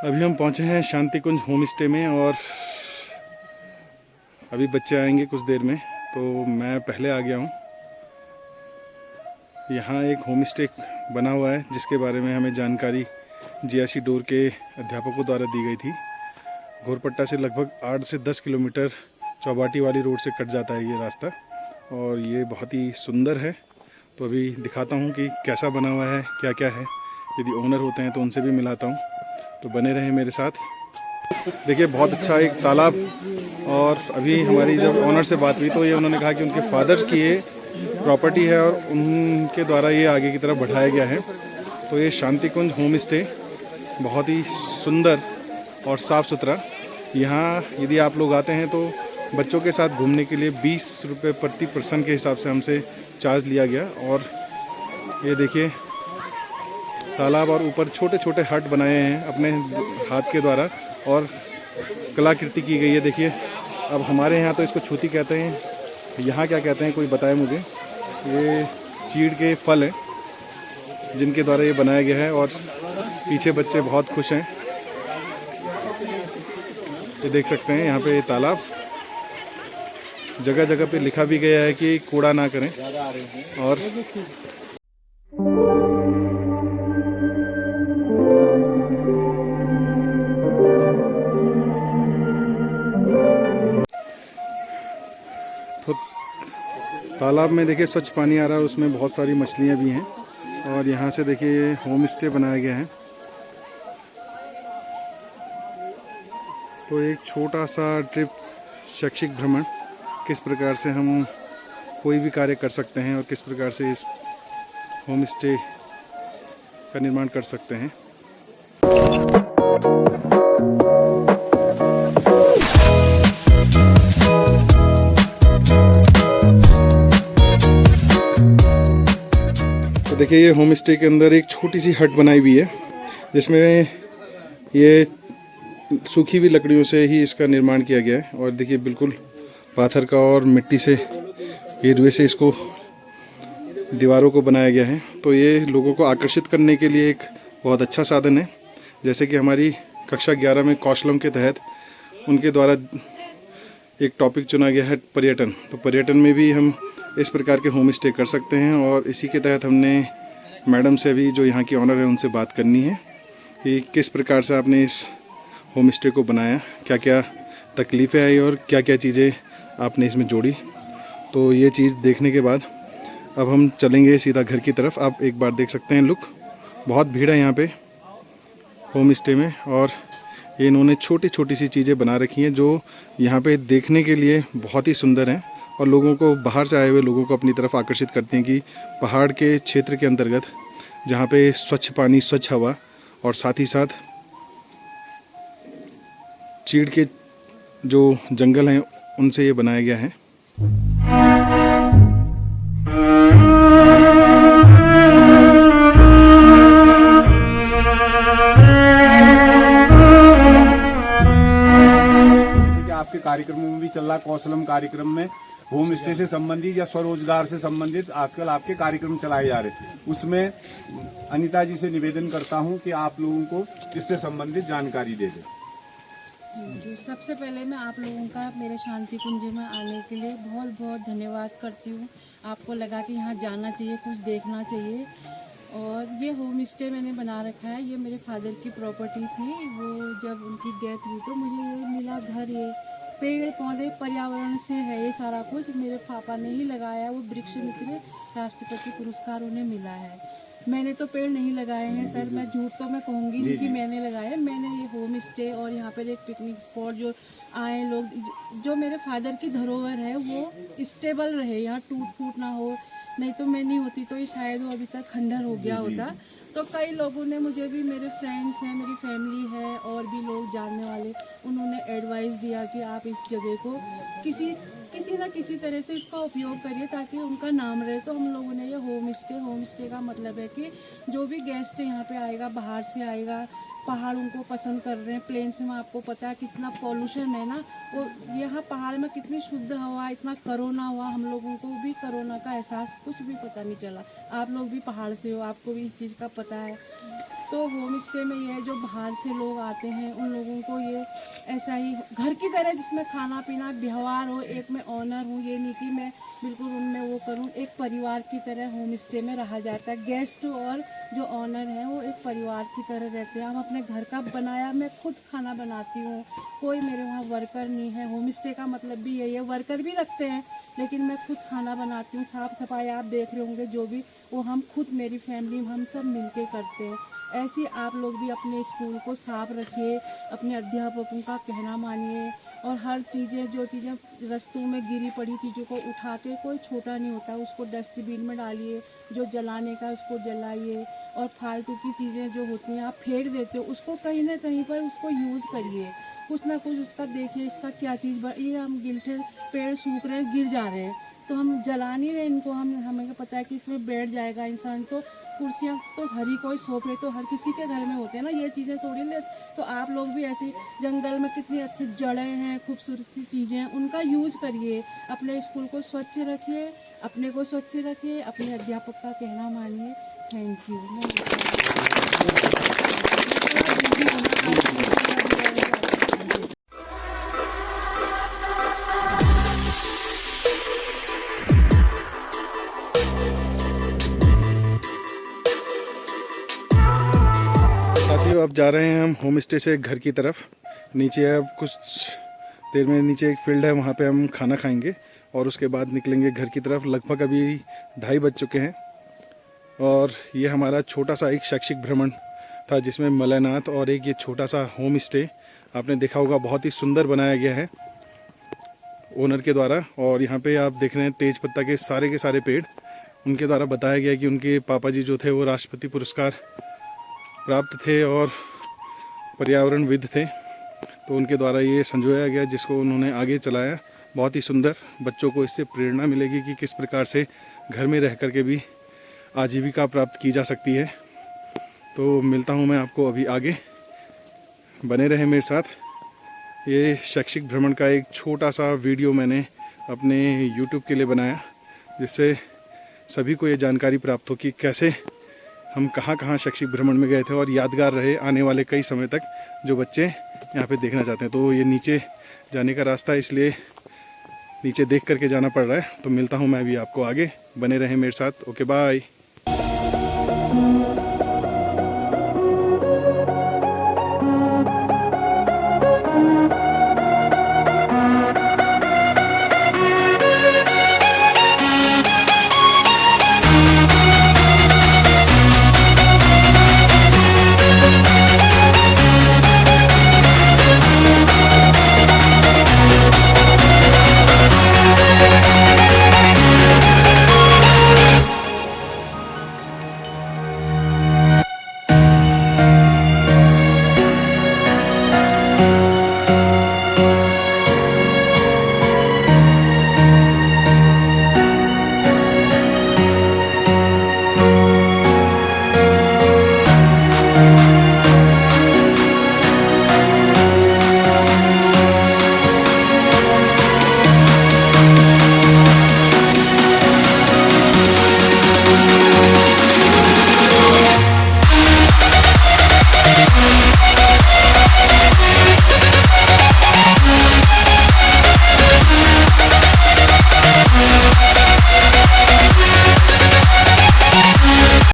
अभी हम पहुंचे हैं शांति कुंज होम स्टे में और अभी बच्चे आएंगे कुछ देर में, तो मैं पहले आ गया हूं। यहाँ एक होम स्टे बना हुआ है जिसके बारे में हमें जानकारी जीआईसी डोर के अध्यापकों द्वारा दी गई थी। घोरपट्टा से लगभग 8 से 10 किलोमीटर चौबाटी वाली रोड से कट जाता है ये रास्ता और ये बहुत ही सुंदर है। तो अभी दिखाता हूँ कि कैसा बना हुआ है, क्या क्या है। यदि ओनर होते हैं तो उनसे भी मिलाता हूँ, तो बने रहें मेरे साथ। देखिए बहुत अच्छा एक तालाब, और अभी हमारी जब ओनर से बात हुई तो ये उन्होंने कहा कि उनके फादर की ये प्रॉपर्टी है और उनके द्वारा ये आगे की तरफ बढ़ाया गया है। तो ये शांति कुंज होम स्टे बहुत ही सुंदर और साफ़ सुथरा। यहाँ यदि आप लोग आते हैं तो बच्चों के साथ घूमने के लिए 20 रुपये प्रति पर्सन के हिसाब से हमसे चार्ज लिया गया। और ये देखिए तालाब और ऊपर छोटे छोटे हट बनाए हैं अपने हाथ के द्वारा और कलाकृति की गई है। देखिए अब हमारे यहाँ तो इसको छूती कहते हैं, यहाँ क्या कहते हैं कोई बताए मुझे। ये चीड़ के फल हैं जिनके द्वारा ये बनाया गया है और पीछे बच्चे बहुत खुश हैं। ये देख सकते हैं यहाँ पे ये तालाब, जगह जगह पे लिखा भी गया है कि कूड़ा ना करें। और तो तालाब में देखिए स्वच्छ पानी आ रहा है, उसमें बहुत सारी मछलियाँ भी हैं। और यहाँ से देखिए होम स्टे बनाया गया है। तो एक छोटा सा ट्रिप, शैक्षिक भ्रमण, किस प्रकार से हम कोई भी कार्य कर सकते हैं और किस प्रकार से इस होम स्टे का निर्माण कर सकते हैं। तो देखिए ये होम स्टे के अंदर एक छोटी सी हट बनाई हुई है जिसमें ये सूखी हुई लकड़ियों से ही इसका निर्माण किया गया है। और देखिए बिल्कुल पाथर का और मिट्टी से घेरुए से इसको दीवारों को बनाया गया है। तो ये लोगों को आकर्षित करने के लिए एक बहुत अच्छा साधन है। जैसे कि हमारी कक्षा 11 में कौशलम के तहत उनके द्वारा एक टॉपिक चुना गया है पर्यटन। तो पर्यटन में भी हम इस प्रकार के होम स्टे कर सकते हैं और इसी के तहत हमने मैडम से भी, जो यहाँ की ऑनर है, उनसे बात करनी है कि किस प्रकार से आपने इस होम स्टे को बनाया, क्या क्या तकलीफ़ें आई और क्या क्या चीज़ें आपने इसमें जोड़ी। तो ये चीज़ देखने के बाद अब हम चलेंगे सीधा घर की तरफ। आप एक बार देख सकते हैं लुक, बहुत भीड़ है यहाँ पे होम स्टे में। और ये इन्होंने छोटी छोटी सी चीज़ें बना रखी हैं जो यहाँ पे देखने के लिए बहुत ही सुंदर हैं और लोगों को, बाहर से आए हुए लोगों को अपनी तरफ आकर्षित करती हैं कि पहाड़ के क्षेत्र के अंतर्गत जहाँ पे स्वच्छ पानी, स्वच्छ हवा और साथ ही साथ चीड़ के जो जंगल हैं उनसे ये बनाया गया है। जैसे कि आपके कार्यक्रमों में भी चल रहा कौशलम कार्यक्रम में होम स्टे से संबंधित या स्वरोजगार से संबंधित आजकल आपके कार्यक्रम चलाए जा रहे हैं, उसमें अनीता जी से निवेदन करता हूं कि आप लोगों को इससे संबंधित जानकारी दे दें। जी, सबसे पहले मैं आप लोगों का मेरे शांति कुंज में आने के लिए बहुत बहुत धन्यवाद करती हूँ। आपको लगा कि यहाँ जाना चाहिए, कुछ देखना चाहिए। और ये होम स्टे मैंने बना रखा है, ये मेरे फादर की प्रॉपर्टी थी। वो जब उनकी डेथ हुई तो मुझे ये मिला घर, ये पेड़ पौधे पर्यावरण से है, ये सारा कुछ मेरे पापा ने ही लगाया। वो वृक्ष मित्र राष्ट्रपति पुरस्कार उन्हें मिला है। मैंने तो पेड़ नहीं लगाए हैं सर, मैं झूठ तो मैं कहूँगी नहीं कि मैंने लगाए। मैंने ये होम स्टे और यहाँ पर एक पिकनिक स्पॉट जो आए लोग, जो मेरे फादर की धरोहर है वो स्टेबल रहे, यहाँ टूट फूट ना हो। नहीं तो मैं नहीं होती तो ये शायद वो अभी तक खंडर हो गया होता। तो कई लोगों ने मुझे भी, मेरे फ्रेंड्स हैं, मेरी फैमिली है और भी लोग जानने वाले, उन्होंने एडवाइस दिया कि आप इस जगह को किसी ना किसी तरह से इसका उपयोग करिए ताकि उनका नाम रहे। तो हम लोगों ने ये होम स्टे का मतलब है कि जो भी गेस्ट यहाँ पे आएगा, बाहर से आएगा, पहाड़ उनको पसंद कर रहे हैं। प्लेन्स में आपको पता है कितना पॉल्यूशन है ना, और यहाँ पहाड़ में कितनी शुद्ध हवा, इतना कोरोना हुआ, हम लोगों को भी कोरोना का एहसास कुछ भी पता नहीं चला। आप लोग भी पहाड़ से हो, आपको भी इस चीज़ का पता है। तो होम स्टे में ये है, जो बाहर से लोग आते हैं उन लोगों को ये ऐसा ही घर की तरह, जिसमें खाना पीना व्यवहार हो, एक मैं ऑनर हूँ, ये नहीं कि मैं बिल्कुल उनमें वो करूँ, एक परिवार की तरह होम स्टे में रहा जाता है। गेस्ट और जो ऑनर हैं वो एक परिवार की तरह रहते हैं। हम अपने घर का बनाया, मैं खुद खाना बनाती हूँ, कोई मेरे वहाँ वर्कर नहीं है। होम स्टे का मतलब भी यही है, वर्कर भी रखते हैं लेकिन मैं खुद खाना बनाती हूँ। साफ़ सफाई आप देख रहे होंगे जो भी, वो हम खुद, मेरी फैमिली, हम सब मिलके करते हैं। ऐसे आप लोग भी अपने स्कूल को साफ रखिए, अपने अध्यापकों का कहना मानिए, और हर चीज़ें, जो चीज़ें रास्तों में गिरी पड़ी चीज़ों को उठा के, कोई छोटा नहीं होता, उसको डस्टबिन में डालिए, जो जलाने का उसको जलाइए, और फालतू की चीज़ें जो होती हैं आप फेंक देते हो, उसको कहीं ना कहीं पर उसको यूज़ करिए, कुछ ना कुछ उसका देखिए, इसका क्या चीज़ ये हम गिलटे पेड़ सूख रहे हैं, गिर जा रहे हैं, तो हम जला नहीं रहे इनको, हमें पता है कि इसमें बैठ जाएगा इंसान। तो कुर्सियाँ तो हर ही कोई, सोफे तो हर किसी के घर में होते हैं ना, ये चीज़ें थोड़ी ले। तो आप लोग भी ऐसी जंगल में कितनी अच्छी जड़ें हैं, खूबसूरत सी चीज़ें हैं, उनका यूज़ करिए। अपने स्कूल को स्वच्छ रखिए, अपने को स्वच्छ रखिए, अपने अध्यापक का कहना मानिए। Thank you. साथियों, अब जा रहे हैं हम होम स्टे से घर की तरफ। नीचे अब कुछ देर में नीचे एक फील्ड है, वहाँ पे हम खाना खाएंगे और उसके बाद निकलेंगे घर की तरफ। लगभग अभी 2:30 बज चुके हैं और ये हमारा छोटा सा एक शैक्षिक भ्रमण था, जिसमें मलयनाथ और एक ये छोटा सा होम स्टे आपने देखा होगा, बहुत ही सुंदर बनाया गया है ओनर के द्वारा। और यहाँ पे आप देख रहे हैं तेज पत्ता के सारे पेड़, उनके द्वारा बताया गया कि उनके पापा जी जो थे वो राष्ट्रपति पुरस्कार प्राप्त थे और पर्यावरणविद थे, तो उनके द्वारा ये संजोया गया, जिसको उन्होंने आगे चलाया। बहुत ही सुंदर, बच्चों को इससे प्रेरणा मिलेगी कि किस प्रकार से घर में रह कर के भी आजीविका प्राप्त की जा सकती है। तो मिलता हूँ मैं आपको अभी आगे, बने रहे मेरे साथ। ये शैक्षिक भ्रमण का एक छोटा सा वीडियो मैंने अपने YouTube के लिए बनाया, जिससे सभी को ये जानकारी प्राप्त हो कि कैसे हम कहाँ कहाँ शैक्षिक भ्रमण में गए थे और यादगार रहे आने वाले कई समय तक, जो बच्चे यहाँ पे देखना चाहते हैं। तो ये नीचे जाने का रास्ता है, इसलिए नीचे देख करके जाना पड़ रहा है। तो मिलता हूँ मैं अभी आपको आगे, बने रहें मेरे साथ। Okay, bye.